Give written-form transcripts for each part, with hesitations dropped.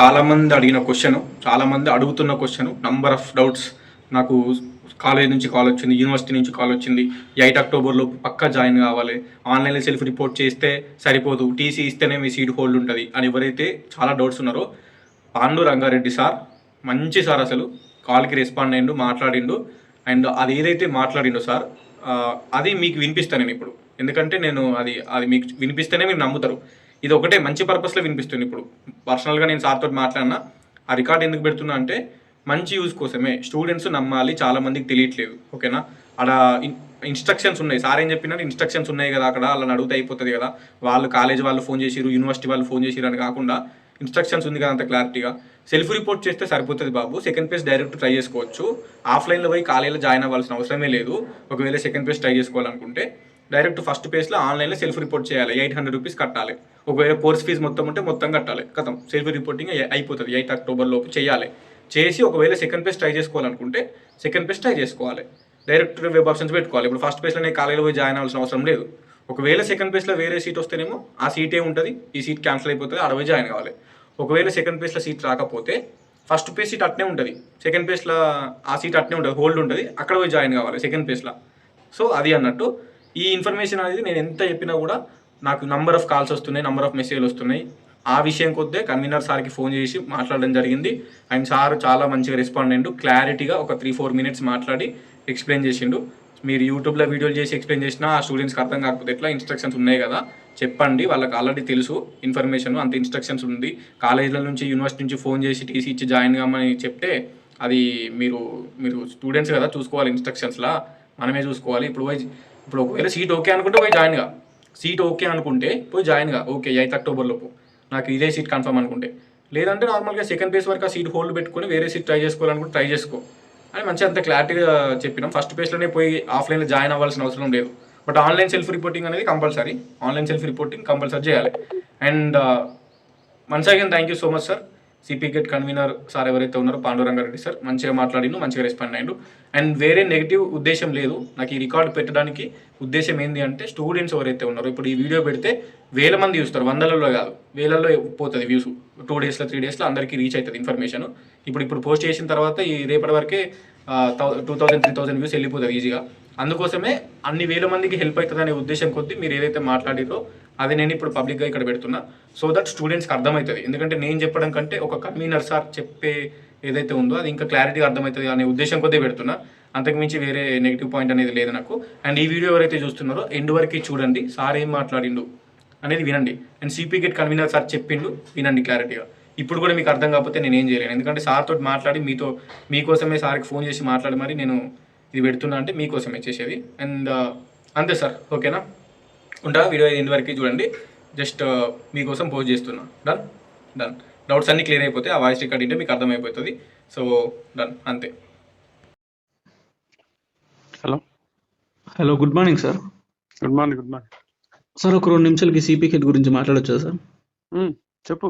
చాలామంది అడిగిన క్వశ్చన్, చాలామంది అడుగుతున్న క్వశ్చన్, నంబర్ ఆఫ్ డౌట్స్. నాకు కాలేజ్ నుంచి కాల్ వచ్చింది, యూనివర్సిటీ నుంచి కాల్ వచ్చింది. 8 అక్టోబర్లో పక్కా జాయిన్ కావాలి, ఆన్లైన్లో సెల్ఫ్ రిపోర్ట్ చేస్తే సరిపోదు, టీసీ ఇస్తేనే మీ సీట్ హోల్డ్ ఉంటుంది అని ఎవరైతే చాలా డౌట్స్ ఉన్నారో, పాండు రంగారెడ్డి సార్ మంచి సార్, అసలు కాల్కి రెస్పాండ్ అయ్యిండు, మాట్లాడిండు. అండ్ అది ఏదైతే మాట్లాడిండో సార్, అది మీకు వినిపిస్తాను నేను ఇప్పుడు. ఎందుకంటే నేను అది అది మీకు వినిపిస్తేనే మీరు నమ్ముతారు. ఇది ఒకటే మంచి పర్పస్లో వినిపిస్తుంది. ఇప్పుడు పర్సనల్గా నేను సార్తో మాట్లాడినా, ఆ రికార్డ్ ఎందుకు పెడుతున్నా అంటే మంచి యూజ్ కోసమే. స్టూడెంట్స్ నమ్మాలి, చాలామందికి తెలియట్లేదు. ఓకేనా? అక్కడ ఇన్స్ట్రక్షన్స్ ఉన్నాయి. సార్ ఏం చెప్పినా ఇన్స్ట్రక్షన్స్ ఉన్నాయి కదా, అక్కడ వాళ్ళని అడిగితే అయిపోతుంది కదా. వాళ్ళు కాలేజ్ వాళ్ళు ఫోన్ చేసిరు, యూనివర్సిటీ వాళ్ళు ఫోన్ చేసిరు అని కాకుండా ఇన్స్ట్రక్షన్స్ ఉంది కదా అంత క్లారిటీగా. సెల్ఫ్ రిపోర్ట్ చేస్తే సరిపోతుంది బాబు, సెకండ్ పేజ్ డైరెక్ట్ ట్రై చేసుకోవచ్చు. ఆఫ్లైన్లో పోయి కాలేజీలో జాయిన్ అవ్వాల్సిన అవసరమే లేదు. ఒకవేళ సెకండ్ పేజ్ ట్రై చేసుకోవాలనుకుంటే డైరెక్ట్ ఫస్ట్ పేజ్లో ఆన్లైన్లో సెల్ఫ్ రిపోర్ట్ చేయాలి, 800 రూపీస్ కట్టాలి. ఒకవేళ కోర్స్ ఫీజు మొత్తం ఉంటే మొత్తం కట్టాలి, కథం సెల్ఫ్ రిపోర్టింగ్ అయిపోతుంది. 8 అక్టోబర్ లోపు చేయాలి. చేసి ఒకవేళ సెకండ్ పేజ్ ట్రై చేసుకోవాలనుకుంటే సెకండ్ పేజ్ ట్రై చేసుకోవాలి, డైరెక్ట్ వెబ్ ఆప్షన్స్ పెట్టుకోవాలి. ఇప్పుడు ఫస్ట్ పేజ్లోనే కాలేజీలో పోయి జాయిన్ అవ్వాల్సిన అవసరం లేదు. ఒకవేళ సెకండ్ పేజ్లో వేరే సీట్ వస్తేనేమో ఆ సీటే ఉంటుంది, ఈ సీట్ క్యాన్సిల్ అయిపోతుంది, అక్కడ పోయి జాయిన్ కావాలి. ఒకవేళ సెకండ్ పేజ్లో సీట్ రాకపోతే ఫస్ట్ పేజ్ సీట్ అట్నే ఉంటుంది, సెకండ్ పేజ్లో ఆ సీట్ అట్నే ఉంటుంది, హోల్డ్ ఉంటుంది, అక్కడ పోయి జాయిన్ కావాలి సెకండ్ పేజ్లో. సో అది అన్నట్టు ఈ ఇన్ఫర్మేషన్ అనేది నేను ఎంత చెప్పినా కూడా నాకు నంబర్ ఆఫ్ కాల్స్ వస్తున్నాయి, నంబర్ ఆఫ్ మెసేజ్లు వస్తున్నాయి. ఆ విషయం కొద్దే కన్వీనర్ సార్కి ఫోన్ చేసి మాట్లాడడం జరిగింది. అండ్ సార్ చాలా మంచిగా రెస్పాండ్ అయ్యిండు, క్లారిటీగా ఒక 3-4 మినిట్స్ మాట్లాడి ఎక్స్ప్లెయిన్ చేసిండు. మీరు యూట్యూబ్లో వీడియోలు చేసి ఎక్స్ప్లెయిన్ చేసినా ఆ స్టూడెంట్స్కి అర్థం కాకపోతే ఎట్లా, ఇన్స్ట్రక్షన్స్ ఉన్నాయి కదా చెప్పండి, వాళ్ళకి ఆల్రెడీ తెలుసు ఇన్ఫర్మేషన్, అంత ఇన్స్ట్రక్షన్స్ ఉంది. కాలేజీల నుంచి యూనివర్సిటీ నుంచి ఫోన్ చేసి టీసీ ఇచ్చి జాయిన్ కామని చెప్తే అది మీరు మీరు స్టూడెంట్స్ కదా చూసుకోవాలి, ఇన్స్ట్రక్షన్స్లా మనమే చూసుకోవాలి. ఇప్పుడు ఒకవేళ సీట్ ఓకే అనుకుంటే పోయి జాయిన్గా, సీట్ ఓకే అనుకుంటే పోయి జాయిన్గా, ఓకే 8 అక్టోబర్ లోపు నాకు ఇదే సీట్ కన్ఫర్మ్ అనుకుంటే. లేదంటే నార్మల్గా సెకండ్ పేజ్ వరకు ఆ సీట్ హోల్డ్ పెట్టుకొని వేరే సీట్ ట్రై చేసుకోవాలనుకుంటే ట్రై చేసుకో అని మంచిగా అంత క్లారిటీగా చెప్పినాం. ఫస్ట్ పేజ్లోనే పోయి ఆఫ్లైన్లో జాయిన్ అవ్వాల్సిన అవసరం లేదు. బట్ ఆన్లైన్ సెల్ఫ్ రిపోర్టింగ్ అనేది compulsory, online self reporting compulsory చేయాలి. And once again thank you so much sir. CP GET convener sir ఎవరైతే ఉన్నారో పాండురంగారెడ్డి సార్ మంచిగా మాట్లాడిండు, మంచిగా రెస్పాండ్ అయ్యిండు. అండ్ వేరే నెగిటివ్ ఉద్దేశం లేదు. నాకు ఈ రికార్డు పెట్టడానికి ఉద్దేశం ఏంటి అంటే, స్టూడెంట్స్ ఎవరైతే ఉన్నారో ఇప్పుడు ఈ వీడియో పెడితే 1000 మంది చూస్తారు, 100లలో కాదు, 1000లలో పోతుంది వ్యూస్. 2 డేస్లో 3 డేస్లో అందరికీ రీచ్ అవుతుంది ఇన్ఫర్మేషన్. ఇప్పుడు పోస్ట్ చేసిన తర్వాత ఈ రేపటి వరకే 2000-3000 వ్యూస్ వెళ్ళిపోతుంది ఈజీగా. అందుకోసమే అన్ని 1000 మందికి హెల్ప్ అవుతుంది అనే ఉద్దేశం కొద్దీ మీరు ఏదైతే మాట్లాడిరో అది నేను ఇప్పుడు పబ్లిక్గా ఇక్కడ పెడుతున్నా, సో దట్ స్టూడెంట్స్కి అర్థమవుతుంది. ఎందుకంటే నేను చెప్పడం కంటే ఒక కన్వీనర్ సార్ చెప్పే ఏదైతే ఉందో అది ఇంకా క్లారిటీగా అర్థమవుతుంది అనే ఉద్దేశం కొద్దే పెడుతున్నా, అంతకుమించి వేరే నెగిటివ్ పాయింట్ అనేది లేదు నాకు. అండ్ ఈ వీడియో ఎవరైతే చూస్తున్నారో ఎండ్ వరకు చూడండి, సార్ ఏం మాట్లాడిండు అనేది వినండి. And CP GET convener sir చెప్పిండు, వినండి క్లారిటీగా. ఇప్పుడు కూడా మీకు అర్థం కాకపోతే నేను ఏం చేయలేను, ఎందుకంటే సార్ తోటి మాట్లాడి మీకోసమే సార్కి ఫోన్ చేసి మాట్లాడి మరి నేను ఇది పెడుతున్నా, అంటే మీకోసమే చేసేది. అండ్ అంతే సార్, ఓకేనా? ఉంటా, వీడియో ఎండ్ వరకు చూడండి, జస్ట్ మీకోసం పోస్ట్ చేస్తున్నా. డన్. డౌట్స్ అన్నీ క్లియర్ అయిపోతే ఆ వాయిస్ రికార్డ్ ఉంటే మీకు అర్థమైపోతుంది. సో డన్, అంతే. Hello, good morning sir. Good morning sir, ఒక 2 నిమిషాలకి సిపి కిట్ గురించి మాట్లాడొచ్చా సార్? చెప్పు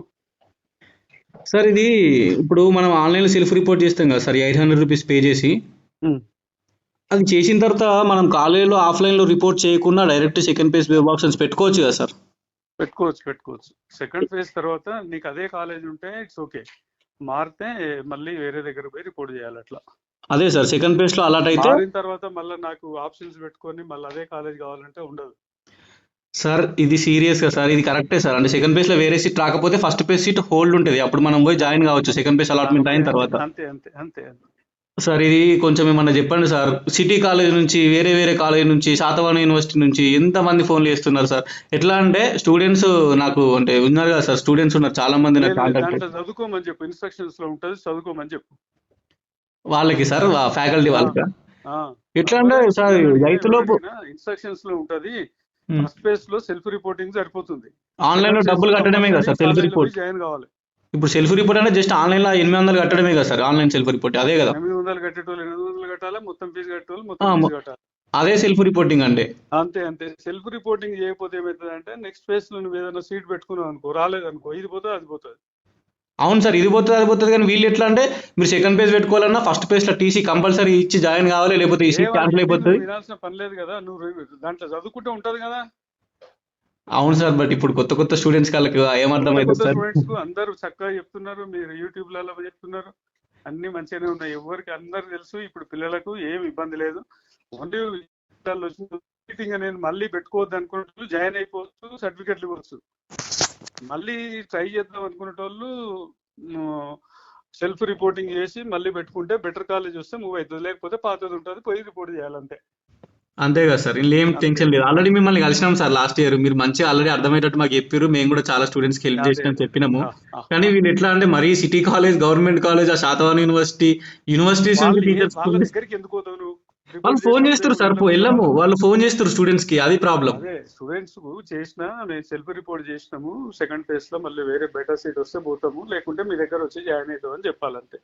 సార్, ఇది ఇప్పుడు మనం ఆన్లైన్లో సెల్ఫ్ రిపోర్ట్ చేస్తాం కదా సార్, 800 రూపీస్ పే చేసి. అది చేసిన తర్వాత మనం కాలేజీలో ఆఫ్లైన్లో రిపోర్ట్ చేయకుండా direct second page web options పెట్టుకోవచ్చు కదా సార్? పెట్టుకోవచ్చు. సెకండ్ ఫేజ్ తర్వాత నీకు అదే కాలేజ్ ఉంటే ఇట్స్ ఓకే, మారితే మళ్ళీ వేరే దగ్గర పోయి రిపోర్ట్ చేయాలి. అట్లా అదే సార్, సెకండ్ పేజ్ లో అలాట్ అయితే మారిన తర్వాత మళ్ళీ నాకు ఆప్షన్స్ పెట్టుకొని మళ్ళీ అదే కాలేజ్ కావాలంటే ఉండదు సార్. ఇది సీరియస్ గా సార్, ఇది కరెక్టే సార్. అంటే సెకండ్ పేజ్ లో వేరే సీట్ రాకపోతే ఫస్ట్ పేజ్ సీట్ హోల్డ్ ఉంటుంది, అప్పుడు మనం పోయి జాయిన్ కావచ్చు సెకండ్ పేజ్ అలాట్మెంట్ అయిన తర్వాత. అంతే సార్, ఇది కొంచెం ఏమన్నా చెప్పండి సార్. సిటీ కాలేజ్ నుంచి వేరే కాలేజ్ నుంచి శాతవాహన యూనివర్సిటీ నుంచి ఎంతమంది ఫోన్లు చేస్తున్నారు సార్. ఎట్లా అంటే స్టూడెంట్స్ నాకు అంటే ఉన్నారు కదా సార్, స్టూడెంట్స్ ఉన్నారు చాలా మంది నాకు కాంటాక్ట్. చదువుకోమని చెప్పు, ఇన్స్ట్రక్షన్స్ లో ఉంటుంది, చదువుకోమని చెప్పు వాళ్ళకి సార్, ఫ్యాకల్టీ వాళ్ళకి. ఎట్లా అంటే సార్, రైతులోపు ఇన్స్ట్రక్షన్స్ లో ఉంటది, ఫస్ట్ పేజ్ లో సెల్ఫ్ రిపోర్టింగ్ సరిపోతుంది. ఆన్లైన్ లో డబ్బులు కట్టడమే కదా సార్ సెల్ఫ్ రిపోర్ట్. జాయిన్ కావాలి. ఇప్పుడు సెల్ఫ్ రిపోర్ట్ అంటే జస్ట్ ఆన్లైన్ లో 800 కట్టడమే కదా సార్, ఆన్లైన్ సెల్ఫ్ రిపోర్ట్ అదే కదా. 800 కట్టేటోళ్ళు 800 కట్టాలి, మొత్తం ఫీజు కట్టేవాళ్ళు మొత్తం ఫీజు కట్టాలి. అదే సెల్ఫ్ రిపోర్టింగ్ అంటే. అంతే. సెల్ఫ్ రిపోర్టింగ్ చేయకపోతే ఏమవుతుంది అంటే, నెక్స్ట్ ఫేజ్ లో నువ్వు ఏదైనా సీట్ పెట్టుకున్నావు అనుకో, రాలేదనుకో, ఇది పోతుంది అది పోతుంది. అవును సార్, ఇది పోతుంది అది పోతుంది, కానీ వీళ్ళు ఎట్లా అంటే మీరు సెకండ్ పేజ్ పెట్టుకోవాలన్నా ఫస్ట్ పేజ్ లో టీసీ కంపల్సరీ ఇచ్చి జాయిన్ కావాలి, లేకపోతే ఈ సీట్ క్యాన్సిల్ అయిపోతుంది. వినాల్సిన పని లేదు కదా, నువ్వు దాంట్లో చదువుకుంటే ఉంటది కదా. అవును సార్, బట్ ఇప్పుడు కొత్త కొత్త స్టూడెంట్స్ వాళ్ళకి ఏమర్థం కొత్త అవుతుంది కొత్త సార్? స్టూడెంట్స్ కు అందరూ చక్కగా చెప్తున్నారు, మీరు యూట్యూబ్లలో చెప్తున్నారు, అన్ని మంచిగానే ఉన్నాయి, ఎవరికి అందరు తెలుసు. ఇప్పుడు పిల్లలకు ఏం ఇబ్బంది లేదు. ఓన్లీ వచ్చిన నేను మళ్ళీ పెట్టుకోవద్దు అనుకునే జాయిన్ అయిపోవచ్చు, సర్టిఫికెట్లు ఇవ్వచ్చు. మళ్ళీ ట్రై చేద్దాం అనుకునేటోళ్ళు సెల్ఫ్ రిపోర్టింగ్ చేసి మళ్ళీ పెట్టుకుంటే బెటర్ కాలేజ్ వస్తే మూవ్ అవుతుంది, లేకపోతే పాతది ఉంటుంది పోయి రిపోర్ట్ చేయాలంటే. అంతే కదా సార్, ఇలా ఏం అంతే. టెన్షన్ లేదు. ఆల్రెడీ మిమ్మల్ని కలిసినాం సార్ లాస్ట్ ఇయర్, మీరు మంచిగా ఆల్రెడీ అర్థమయ్యేటట్టు మాకు చెప్పారు, మేము కూడా చాలా స్టూడెంట్స్ కి హెల్ప్ అదే చేసినాం అదే. చెప్పినాము. ఆ, ఆ, కానీ ఆ. వీళ్ళు ఎట్లా అంటే మరీ సిటీ కాలేజ్, గవర్నమెంట్ కాలేజ్, ఆ శాతవాహన యూనివర్సిటీస్ వాళ్ళు నుంచి టీచర్స్ వాళ్ళ దగ్గరికి ఎందుకు పోతావు నువ్వు? వాళ్ళు రిపోర్ట్ ఫోన్ చేసినప్పుడు చేస్తారు ఏమో సార్, వెళ్ళకుండా వెళ్ళము, వాళ్ళు. వాళ్ళు ఫోన్ చేస్తారు స్టూడెంట్స్ కి, అది ప్రాబ్లం. అదే స్టూడెంట్స్ కు చేసిన నేను సెల్ఫ్ రిపోర్ట్ చేసినాము, సెకండ్ ఫేజ్ లో మళ్ళీ వేరే బెటర్ సీట్ వస్తే పోతాము, లేకుంటే మీ దగ్గర వచ్చి జాయిన్ అవుతాం అని చెప్పాలంతే.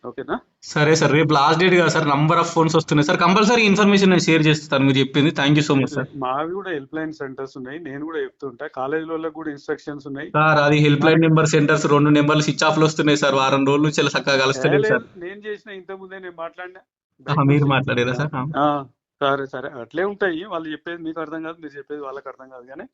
ఓకేనా? సరే సార్, రేపు లాస్ట్ డేట్ కదా సార్, నంబర్ ఆఫ్ ఫోన్స్ వస్తున్నాయి సార్, కంపల్సరీ ఇన్ఫర్మేషన్ నేను షేర్ చేస్తాను మీరు చెప్పింది. Thank you so much sir. మావి కూడా హెల్ప్ లైన్ సెంటర్స్ ఉన్నాయి, నేను కూడా చెప్తుంటా. కాలేజ్ వాళ్ళకి కూడా ఇన్స్ట్రక్షన్స్ ఉన్నాయి. సార్ అది హెల్ప్ లైన్ నెంబర్ సెంటర్స్ 2 నెంబర్లు స్విచ్ ఆఫ్ లో వస్తున్నాయి సార్, వారం రోజుల నుంచి ఇలా చక్కగా కలుస్తలేదు లేదు, సార్. నేను చేసిన ఇంత ముందే నేను మాట్లాడినా మీరు బయటకు మాట్లాడారా వచ్చి. సార్? ఆ, సరే సరే, అట్లే ఉంటాయి. వాళ్ళు చెప్పేది మీకు అర్థం కాదు, మీరు చెప్పేది వాళ్ళకి అర్థం కాదు, కానీ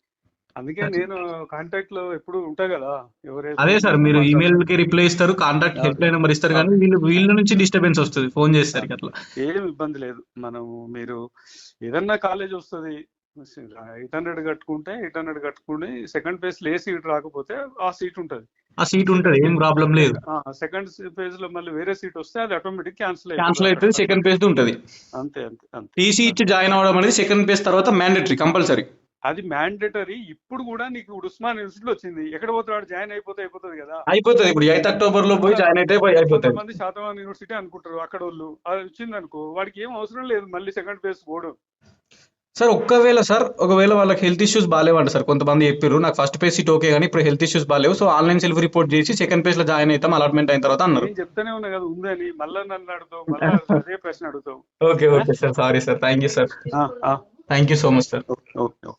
అందుకే నేను కాంటాక్ట్ లో ఎప్పుడు ఉంటా కదా. ఎవరైతే అదే సార్, మీరు ఈమెయిల్ కి రిప్లై ఇస్తారు, కాంటాక్ట్ హెల్ప్ లైన్ నెంబర్ ఇస్తారు, కానీ వీళ్ళ నుంచి డిస్టర్బెన్స్ వస్తుంది ఫోన్ చేస్తారు అట్లా. ఏం ఇబ్బంది లేదు. మనం మీరు ఏదన్నా కాలేజ్ వస్తుంది 800 కట్టుకుంటే 800 కట్టుకుని సెకండ్ ఫేజ్ లో ఏ సీట్ రాకపోతే ఆ సీట్ ఉంటది, ఆ సీట్ ఉంటుంది, ఏం ప్రాబ్లం లేదు. సెకండ్ ఫేజ్ లో మళ్ళీ వేరే సీట్ వస్తే అది ఆటోమేటిక్ క్యాన్సిల్ క్యాన్సిల్ అవుతుంది, అవుతుంది. సెకండ్ పేజ్ ఉంటుంది. అంతే అంతే అంతే. టీసీ ఇచ్చి జాయిన్ అవ్వడం అనేది సెకండ్ పేజ్ తర్వాత మ్యాండేటరీ, కంపల్సరీ. అది మ్యాండేటరీ. ఇప్పుడు కూడా నీకు ఉస్మాన్ యూనివర్సిటీలో వచ్చింది, ఎక్కడ పోతాడు? జాయిన్ అయిపోతే అయిపోతుంది కదా. అయిపోతుంది, ఇప్పుడు 8 అక్టోబర్ లో పోయి జాయిన్ అయితే అయిపోతుంది. కొంతమంది శాతవాహన యూనివర్సిటీ అనుకుంటారు అక్కడ వాళ్ళు, అది వచ్చింది అనుకో వాడికి ఏం అవసరం లేదు మళ్ళీ సెకండ్ ఫేజ్ పోవడం. సార్ ఒకవేళ వాళ్ళకి హెల్త్ ఇష్యూస్ బాగాలేవంట సార్, కొంతమంది చెప్పారు నాకు ఫస్ట్ పేజ్ సీట్ ఓకే కానీ ఇప్పుడు హెల్త్ ఇష్యూస్ బాగాలేవు, సో ఆన్లైన్ సెల్ఫ్ రిపోర్ట్ చేసి సెకండ్ పేజ్ లో జాయిన్ అవుతాం అలాట్మెంట్ అయిన తర్వాత అన్నారు. నేను చెప్తానే ఉన్నా కదా ఉందని, మళ్ళా నన్ను అడుగుతావు, మళ్ళా అదే ప్రశ్న అడుగుతావు. Okay sir, sorry sir, thank you sir, thank you so much sir. Okay okay.